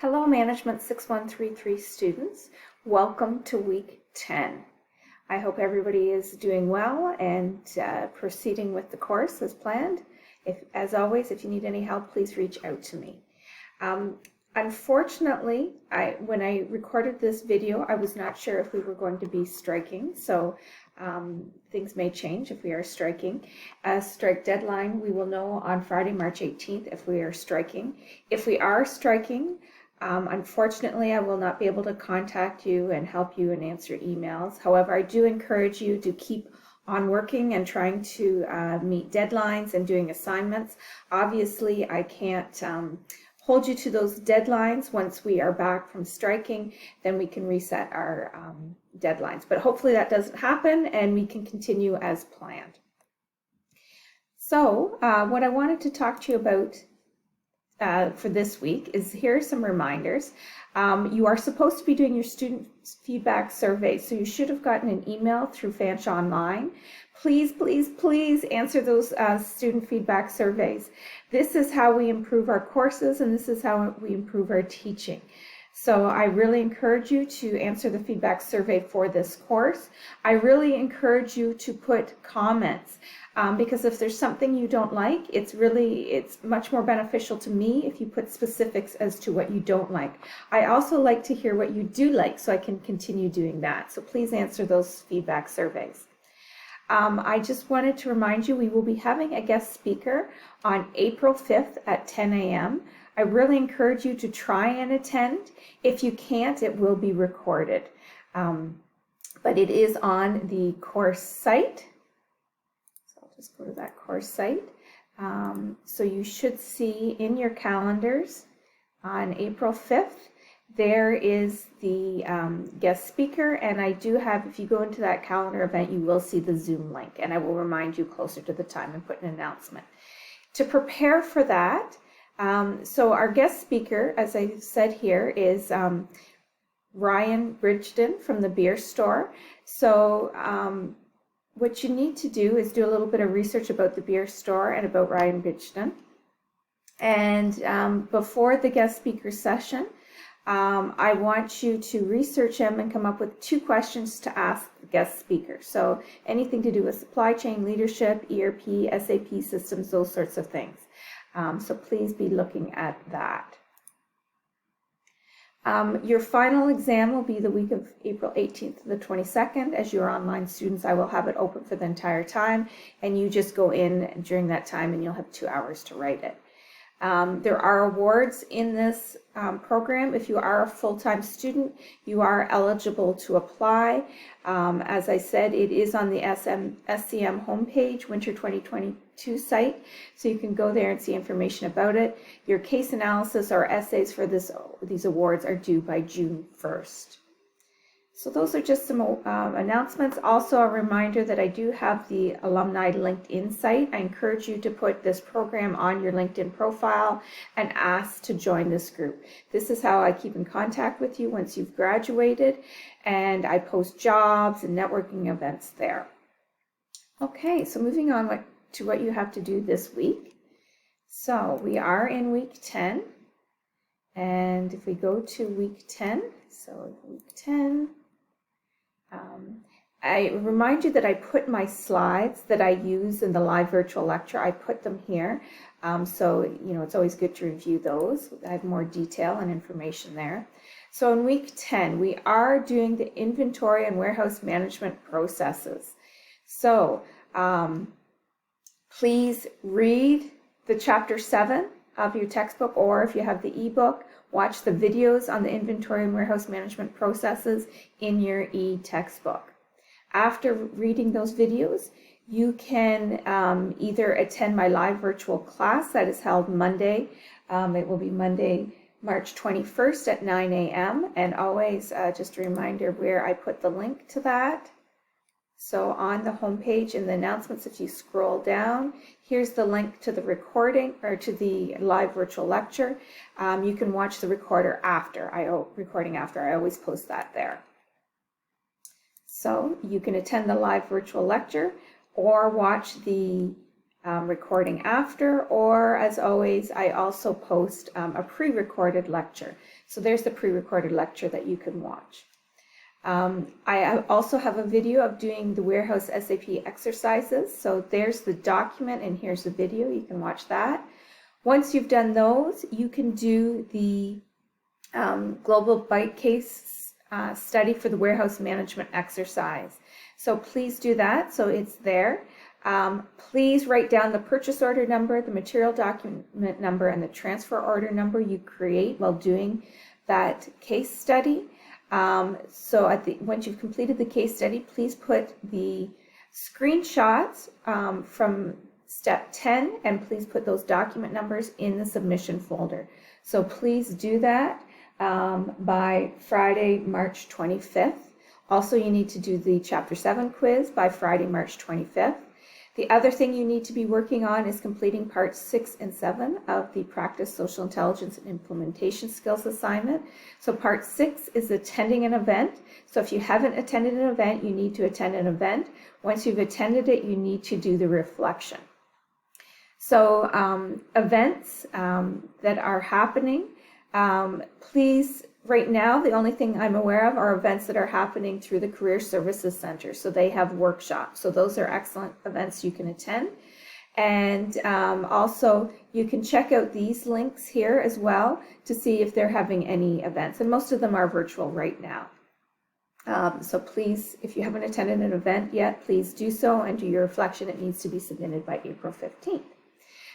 Hello, Management 6133 students. Welcome to week 10. I hope everybody is doing well and proceeding with the course as planned. As always, if you need any help, please reach out to me. Unfortunately, when I recorded this video, I was not sure if we were going to be striking, so things may change if we are striking. Strike deadline, we will know on Friday, March 18th if we are striking. If we are striking, unfortunately, I will not be able to contact you and help you and answer emails. However, I do encourage you to keep on working and trying to meet deadlines and doing assignments. Obviously, I can't hold you to those deadlines. Once we are back from striking, then we can reset our deadlines. But hopefully that doesn't happen and we can continue as planned. So what I wanted to talk to you about for this week is here are some reminders. You are supposed to be doing your student feedback survey, so you should have gotten an email through Fanch Online. Please, please, please answer those student feedback surveys. This is how we improve our courses, and this is how we improve our teaching. So I really encourage you to answer the feedback survey for this course. I really encourage you to put comments because if there's something you don't like, it's much more beneficial to me if you put specifics as to what you don't like. I also like to hear what you do like so I can continue doing that. So please answer those feedback surveys. I just wanted to remind you we will be having a guest speaker on April 5th at 10 a.m. I really encourage you to try and attend. If you can't, it will be recorded. But it is on the course site. So I'll just go to that course site. So you should see in your calendars on April 5th, there is the guest speaker, and I do have, if you go into that calendar event, you will see the Zoom link, and I will remind you closer to the time and put an announcement. To prepare for that, so our guest speaker, as I said here, is Ryan Bridgeton from the beer store. So what you need to do is do a little bit of research about the beer store and about Ryan Bridgeton. And before the guest speaker session, I want you to research him and come up with 2 questions to ask the guest speaker. So anything to do with supply chain, leadership, ERP, SAP systems, those sorts of things. So please be looking at that. Your final exam will be the week of April 18th to the 22nd. As you're online students, I will have it open for the entire time, and you just go in during that time and you'll have 2 hours to write it. There are awards in this program. If you are a full-time student, you are eligible to apply. As I said, it is on the SCM homepage, Winter 2022 site, so you can go there and see information about it. Your case analysis or essays for these awards are due by June 1st. So those are just some announcements. Also a reminder that I do have the alumni LinkedIn site. I encourage you to put this program on your LinkedIn profile and ask to join this group. This is how I keep in contact with you once you've graduated, and I post jobs and networking events there. Okay, so moving on to what you have to do this week. So we are in week 10, and if we go to week 10, so week 10, I remind you that I put my slides that I use in the live virtual lecture, I put them here. So, it's always good to review those. I have more detail and information there. So in week 10, we are doing the inventory and warehouse management processes. So please read the chapter 7 of your textbook, or if you have the ebook, watch the videos on the inventory and warehouse management processes in your e-textbook. After reading those videos, you can either attend my live virtual class that is held Monday. It will be Monday, March 21st at 9 a.m. And always just a reminder where I put the link to that. So on the homepage in the announcements, if you scroll down, here's the link to the recording or to the live virtual lecture. You can watch the recording after. I always post that there. So you can attend the live virtual lecture or watch the recording after, or as always, I also post a pre-recorded lecture. So there's the pre-recorded lecture that you can watch. I also have a video of doing the Warehouse SAP exercises. So there's the document and here's the video. You can watch that. Once you've done those, you can do the global bite case study for the warehouse management exercise. So please do that. So it's there. Please write down the purchase order number, the material document number, and the transfer order number you create while doing that case study. So once you've completed the case study, please put the screenshots from step 10 and please put those document numbers in the submission folder. So please do that by Friday, March 25th. Also, you need to do the Chapter 7 quiz by Friday, March 25th. The other thing you need to be working on is completing parts 6 and 7 of the Practice Social Intelligence and Implementation Skills assignment. So part 6 is attending an event. So if you haven't attended an event, you need to attend an event. Once you've attended it, you need to do the reflection. So events that are happening, please, right now, the only thing I'm aware of are events that are happening through the Career Services Center. So they have workshops. So those are excellent events you can attend. And also, you can check out these links here as well to see if they're having any events. And most of them are virtual right now. So please, if you haven't attended an event yet, please do so and do your reflection. It needs to be submitted by April 15th.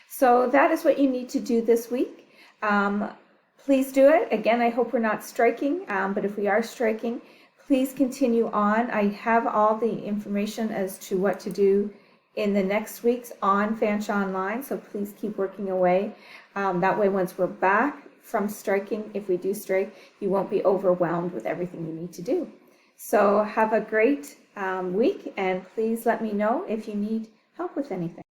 So that is what you need to do this week. Please do it. Again, I hope we're not striking, but if we are striking, please continue on. I have all the information as to what to do in the next weeks on Fanshawe Online, so please keep working away. That way, once we're back from striking, if we do strike, you won't be overwhelmed with everything you need to do. So have a great week, and please let me know if you need help with anything.